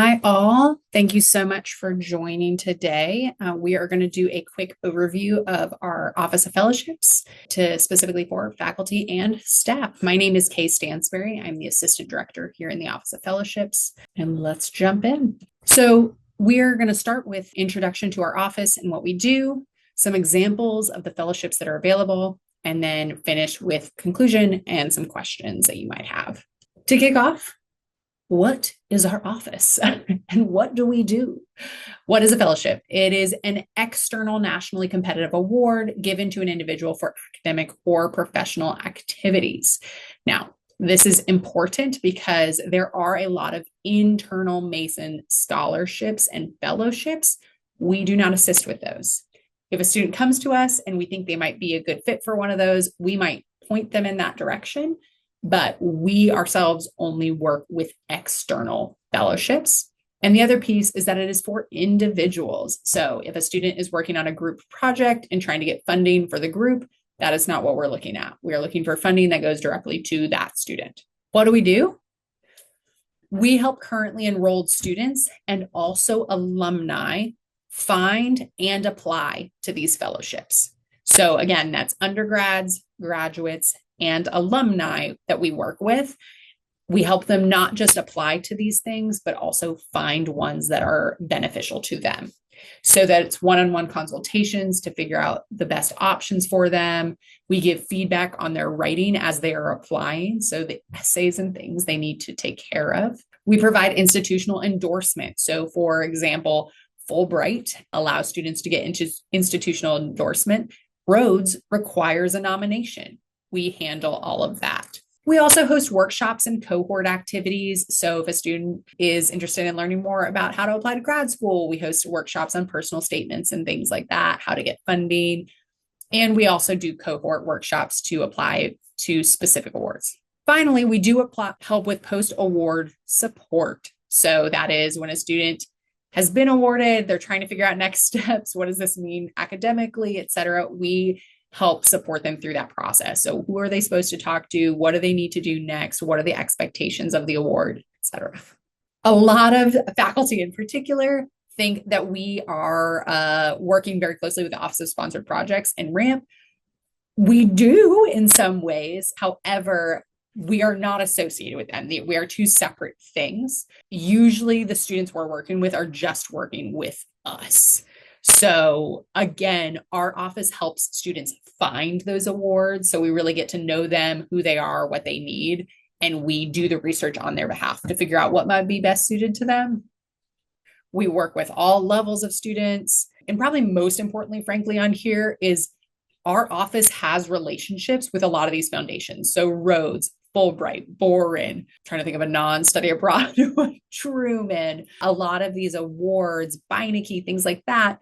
Hi, all. Thank you so much for joining today. We are going to do a quick overview of our Office of Fellowships to specifically for faculty and staff. My name is Kay Stansberry. I'm the Assistant Director here in the Office of Fellowships, and let's jump in. So we are going to start with introduction to our office and what we do, some examples of the fellowships that are available, and then finish with conclusion and some questions that you might have. To kick off, what is our office and what do we do? What is a fellowship? It is an external nationally competitive award given to an individual for academic or professional activities. Now, this is important because there are a lot of internal Mason scholarships and fellowships. We do not assist with those. If a student comes to us and we think they might be a good fit for one of those, we might point them in that direction. But we ourselves only work with external fellowships. And the other piece is that it is for individuals. So if a student is working on a group project and trying to get funding for the group, that is not what we're looking at. We are looking for funding that goes directly to that student. What do? We help currently enrolled students and also alumni find and apply to these fellowships. So again, that's undergrads, graduates, and alumni that we work with. We help them not just apply to these things, but also find ones that are beneficial to them. So that it's one-on-one consultations to figure out the best options for them. We give feedback on their writing as they are applying, so the essays and things they need to take care of. We provide institutional endorsement. So for example, Fulbright allows students to get into institutional endorsement. Rhodes requires a nomination. We handle all of that. We also host workshops and cohort activities. So if a student is interested in learning more about how to apply to grad school, we host workshops on personal statements and things like that, how to get funding. And we also do cohort workshops to apply to specific awards. Finally, we do help with post-award support. So that is when a student has been awarded, they're trying to figure out next steps. What does this mean academically, et cetera? We help support them through that process. So who are they supposed to talk to? What do they need to do next? What are the expectations of the award, et cetera? A lot of faculty in particular think that we are working very closely with the Office of Sponsored Projects and RAMP. We do in some ways. However, we are not associated with them. We are two separate things. Usually the students we're working with are just working with us. So again, our office helps students find those awards. So we really get to know them, who they are, what they need, and we do the research on their behalf to figure out what might be best suited to them. We work with all levels of students. And probably most importantly, frankly, on here is our office has relationships with a lot of these foundations. So Rhodes, Fulbright, Boren, trying to think of a non-study abroad, Truman, a lot of these awards, Beinecke, things like that.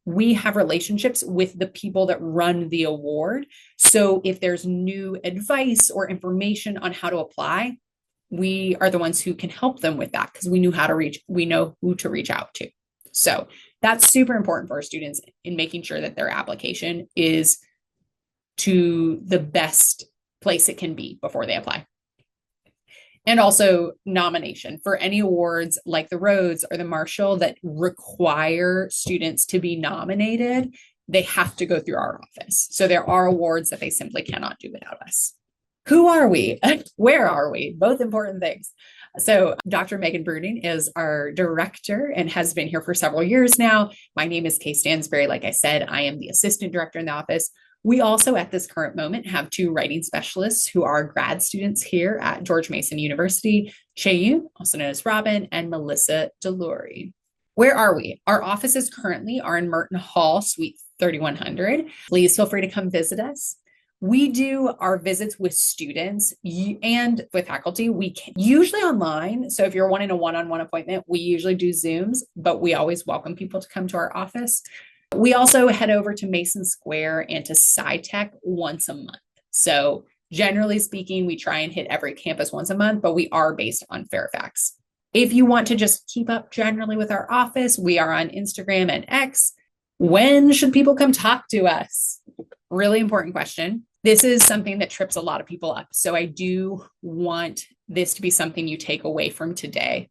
We have relationships with the people that run the award. So if there's new advice or information on how to apply, we are the ones who can help them with that because we know who to reach out to. So that's super important for our students in making sure that their application is to the best place it can be before they apply. And also nomination for any awards like the Rhodes or the Marshall that require students to be nominated. They have to go through our office. So there are awards that they simply cannot do without us. Who are we? Where are we? Both important things. So Dr. Megan Bruning is our director and has been here for several years now. My name is Kay Stansberry. Like I said, I am the assistant director in the office. We also, at this current moment, have two writing specialists who are grad students here at George Mason University, Chaeyoon, also known as Robin, and Melissa Delury. Where are we? Our offices currently are in Merton Hall, Suite 3100. Please feel free to come visit us. We do our visits with students and with faculty. We can usually online. So if you're wanting a one-on-one appointment, we usually do Zooms, but we always welcome people to come to our office. We also head over to Mason Square and to SciTech once a month. So generally speaking, we try and hit every campus once a month, but we are based on Fairfax. If you want to just keep up generally with our office, we are on Instagram and X. When should people come talk to us? Really important question. This is something that trips a lot of people up. So I do want this to be something you take away from today.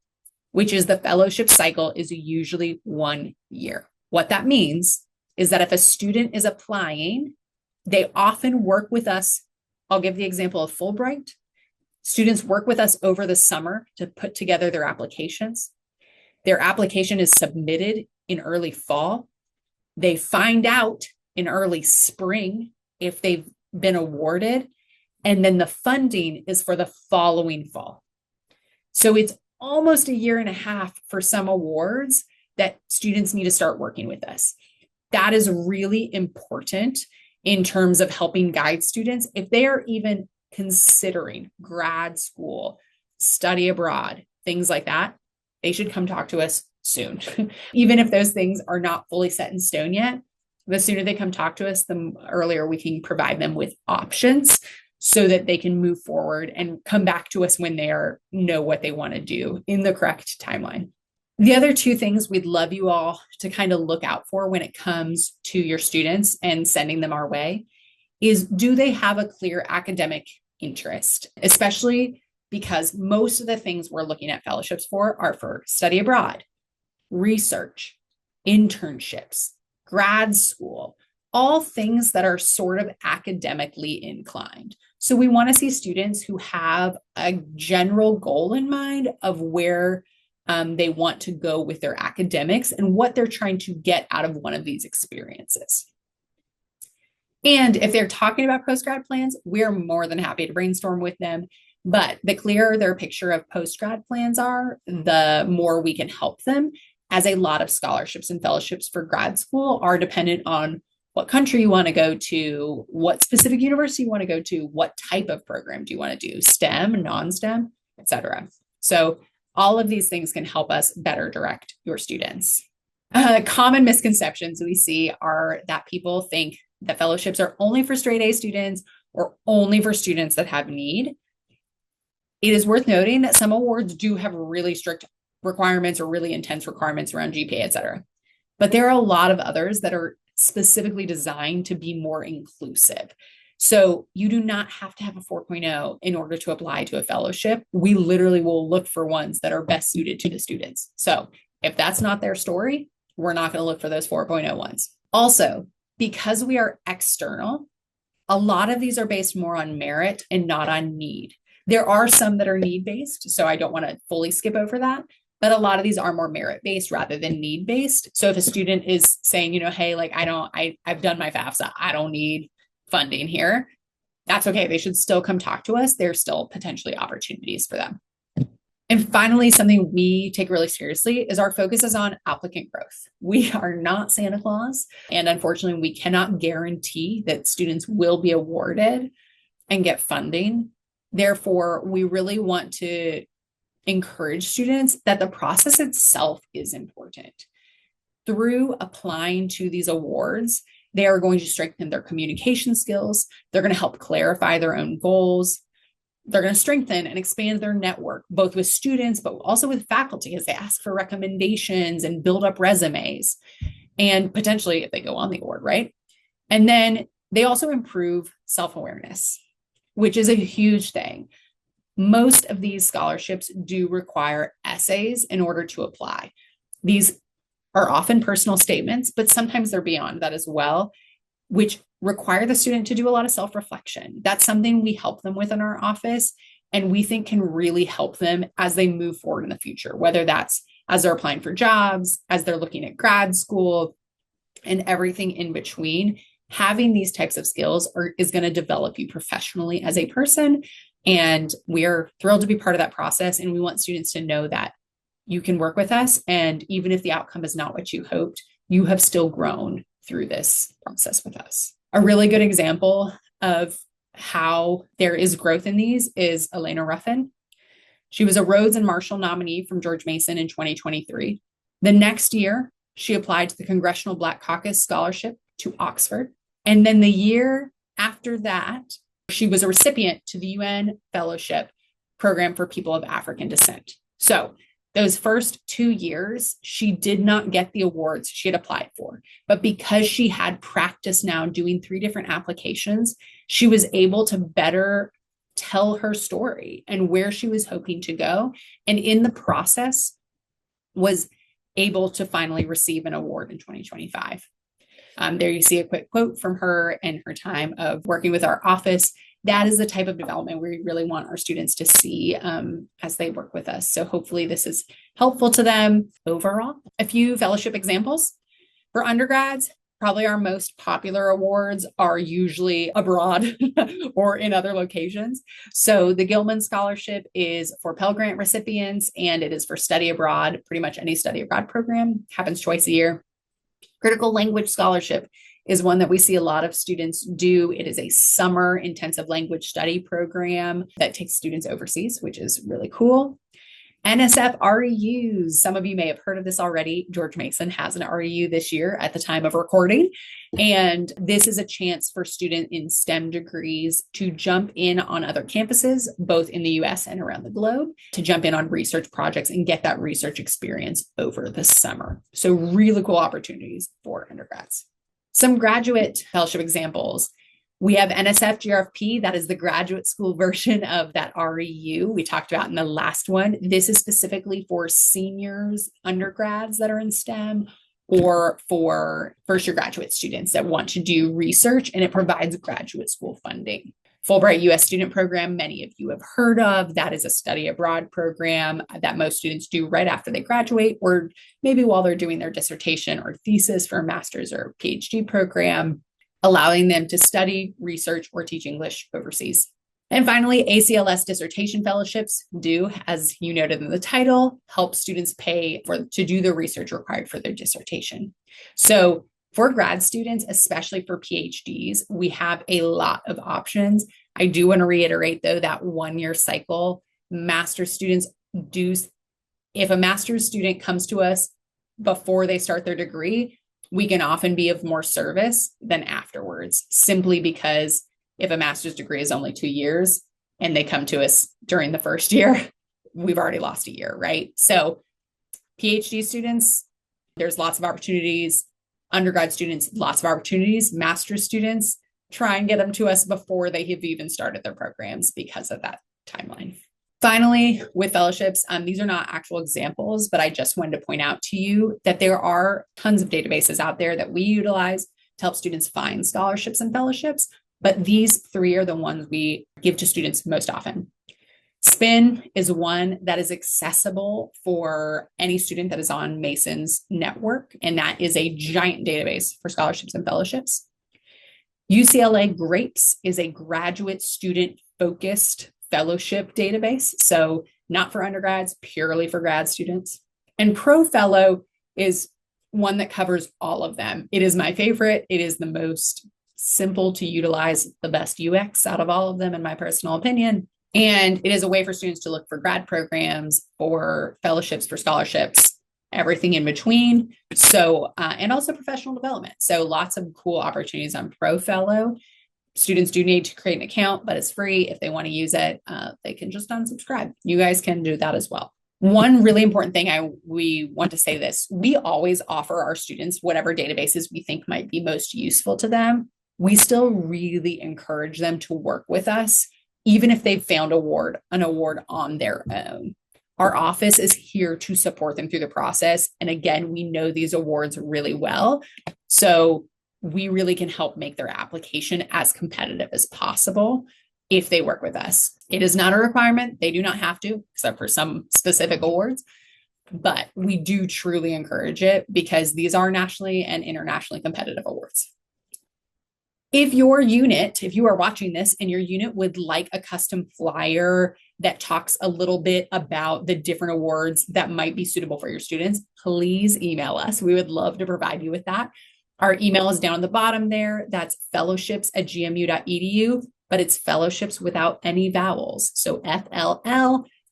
which is the fellowship cycle is usually 1 year. What that means is that if a student is applying, they often work with us. I'll give the example of Fulbright. Students work with us over the summer to put together their applications. Their application is submitted in early fall. They find out in early spring if they've been awarded, and then the funding is for the following fall. So it's almost 1.5 years for some awards that students need to start working with us. That is really important in terms of helping guide students if they are even considering grad school, study abroad, things like that. They should come talk to us soon. Even if those things are not fully set in stone yet, the sooner they come talk to us, the earlier we can provide them with options so that they can move forward and come back to us when they know what they want to do in the correct timeline. The other two things we'd love you all to kind of look out for when it comes to your students and sending them our way is, do they have a clear academic interest, especially because most of the things we're looking at fellowships for are for study abroad, research, internships, grad school, all things that are sort of academically inclined. So we want to see students who have a general goal in mind of where they want to go with their academics and what they're trying to get out of one of these experiences. And if they're talking about post-grad plans, we're more than happy to brainstorm with them. But the clearer their picture of post-grad plans are, the more we can help them, as a lot of scholarships and fellowships for grad school are dependent on what country you want to go to, what specific university you want to go to, what type of program do you want to do, STEM, non-STEM, etc. So all of these things can help us better direct your students. Common misconceptions we see are that people think that fellowships are only for straight A students or only for students that have need. It is worth noting that some awards do have really strict requirements or really intense requirements around GPA, et cetera. But there are a lot of others that are specifically designed to be more inclusive. So you do not have to have a 4.0 in order to apply to a fellowship. We literally will look for ones that are best suited to the students. So if that's not their story, we're not going to look for those 4.0 ones. Also, because we are external, a lot of these are based more on merit and not on need. There are some that are need-based, so I don't want to fully skip over that. But a lot of these are more merit-based rather than need-based. So if a student is saying, hey, like I've done my FAFSA, I don't need funding here, that's okay. They should still come talk to us. There's still potentially opportunities for them. And finally, something we take really seriously is our focus is on applicant growth. We are not Santa Claus, and unfortunately, we cannot guarantee that students will be awarded and get funding. Therefore, we really want to encourage students that the process itself is important. Through applying to these awards, they are going to strengthen their communication skills. They're going to help clarify their own goals. They're going to strengthen and expand their network, both with students, but also with faculty as they ask for recommendations and build up resumes. And potentially if they go on the award, right? And then they also improve self-awareness, which is a huge thing. Most of these scholarships do require essays in order to apply. These are often personal statements, but sometimes they're beyond that as well, which require the student to do a lot of self-reflection. That's something we help them with in our office, and we think can really help them as they move forward in the future, whether that's as they're applying for jobs, as they're looking at grad school, and everything in between. Having these types of skills is going to develop you professionally as a person. And we are thrilled to be part of that process. And we want students to know that you can work with us. And even if the outcome is not what you hoped, you have still grown through this process with us. A really good example of how there is growth in these is Elena Ruffin. She was a Rhodes and Marshall nominee from George Mason in 2023. The next year, she applied to the Congressional Black Caucus Scholarship to Oxford. And then the year after that, she was a recipient to the UN Fellowship Program for People of African Descent. So those first 2 years, she did not get the awards she had applied for. But because she had practice now doing 3 different applications, she was able to better tell her story and where she was hoping to go. And in the process, was able to finally receive an award in 2025. There you see a quick quote from her and her time of working with our office. That is the type of development we really want our students to see as they work with us. So hopefully this is helpful to them overall. A few fellowship examples. For undergrads, probably our most popular awards are usually abroad or in other locations. So the Gilman Scholarship is for Pell Grant recipients, and it is for study abroad. Pretty much any study abroad program happens twice a year. Critical Language Scholarship is one that we see a lot of students do. It is a summer intensive language study program that takes students overseas, which is really cool. NSF REUs. Some of you may have heard of this already. George Mason has an REU this year at the time of recording. And this is a chance for students in STEM degrees to jump in on other campuses, both in the US and around the globe, to jump in on research projects and get that research experience over the summer. So really cool opportunities for undergrads. Some graduate fellowship examples. We have NSF GRFP, that is the graduate school version of that REU we talked about in the last one. This is specifically for seniors, undergrads that are in STEM, or for first-year graduate students that want to do research, and it provides graduate school funding. Fulbright U.S. Student Program, many of you have heard of. That is a study abroad program that most students do right after they graduate, or maybe while they're doing their dissertation or thesis for a master's or PhD program, allowing them to study, research, or teach English overseas. And finally, ACLS dissertation fellowships do, as you noted in the title, help students pay to do the research required for their dissertation. So for grad students, especially for PhDs, we have a lot of options. I do want to reiterate, though, that one-year cycle, master's students do, if a master's student comes to us before they start their degree, we can often be of more service than afterwards, simply because if a master's degree is only 2 years and they come to us during the first year, we've already lost a year, right? So PhD students, there's lots of opportunities. Undergrad students, lots of opportunities. Master's students, try and get them to us before they have even started their programs because of that timeline. Finally, with fellowships, these are not actual examples, but I just wanted to point out to you that there are tons of databases out there that we utilize to help students find scholarships and fellowships, but these three are the ones we give to students most often. SPIN is one that is accessible for any student that is on Mason's network, and that is a giant database for scholarships and fellowships. UCLA GRAPES is a graduate student focused fellowship database, so not for undergrads, purely for grad students. And ProFellow is one that covers all of them. It is my favorite. It is the most simple to utilize, the best UX out of all of them, in my personal opinion. And it is a way for students to look for grad programs, for fellowships, for scholarships, everything in between. So, and also professional development. So lots of cool opportunities on ProFellow. Students do need to create an account, but it's free. If they want to use it, they can just unsubscribe. You guys can do that as well. One really important thing we want to say this, we always offer our students whatever databases we think might be most useful to them. We still really encourage them to work with us, even if they've found an award on their own. Our office is here to support them through the process. And again, we know these awards really well. So we really can help make their application as competitive as possible if they work with us. It is not a requirement. They do not have to, except for some specific awards, but we do truly encourage it because these are nationally and internationally competitive awards. If you are watching this and your unit would like a custom flyer that talks a little bit about the different awards that might be suitable for your students, please email us. We would love to provide you with that. Our email is down at the bottom there. That's fellowships@gmu.edu, but it's fellowships without any vowels. So FLLWSHPS.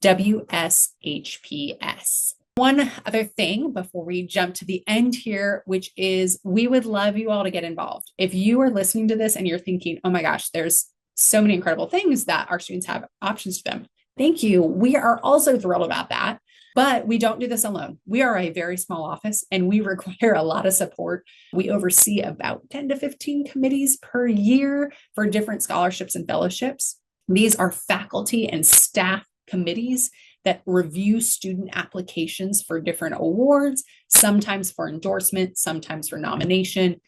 One other thing before we jump to the end here, which is we would love you all to get involved. If you are listening to this and you're thinking, oh my gosh, there's so many incredible things that our students have options to them. Thank you. We are also thrilled about that. But we don't do this alone. We are a very small office and we require a lot of support. We oversee about 10 to 15 committees per year for different scholarships and fellowships. These are faculty and staff committees that review student applications for different awards, sometimes for endorsement, sometimes for nomination.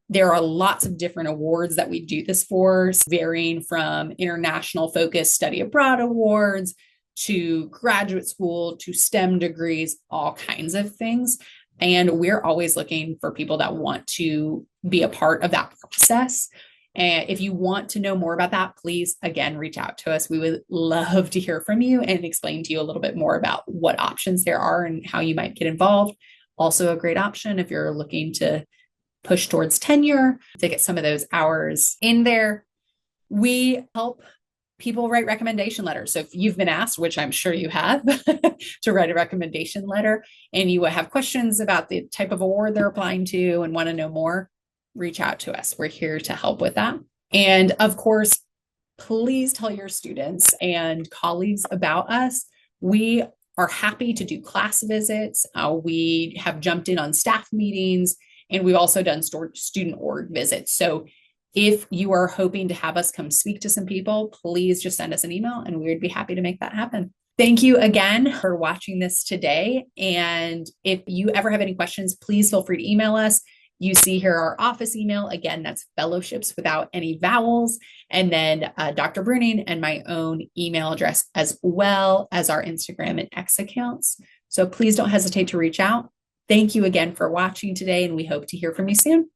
There are lots of different awards that we do this for, varying from international focused study abroad awards to graduate school to STEM degrees, all kinds of things. And we're always looking for people that want to be a part of that process. And if you want to know more about that, please, again, reach out to us. We would love to hear from you and explain to you a little bit more about what options there are and how you might get involved. Also, a great option if you're looking to push towards tenure to get some of those hours in there. We help people write recommendation letters. So if you've been asked, which I'm sure you have, to write a recommendation letter and you have questions about the type of award they're applying to and want to know more, reach out to us. We're here to help with that. And of course, please tell your students and colleagues about us. We are happy to do class visits. We have jumped in on staff meetings, and we've also done student org visits. So if you are hoping to have us come speak to some people, please just send us an email and we would be happy to make that happen. Thank you again for watching this today. And if you ever have any questions, please feel free to email us. You see here our office email. Again, that's fellowships without any vowels. And then Dr. Bruning and my own email address, as well as our Instagram and X accounts. So please don't hesitate to reach out. Thank you again for watching today, and we hope to hear from you soon.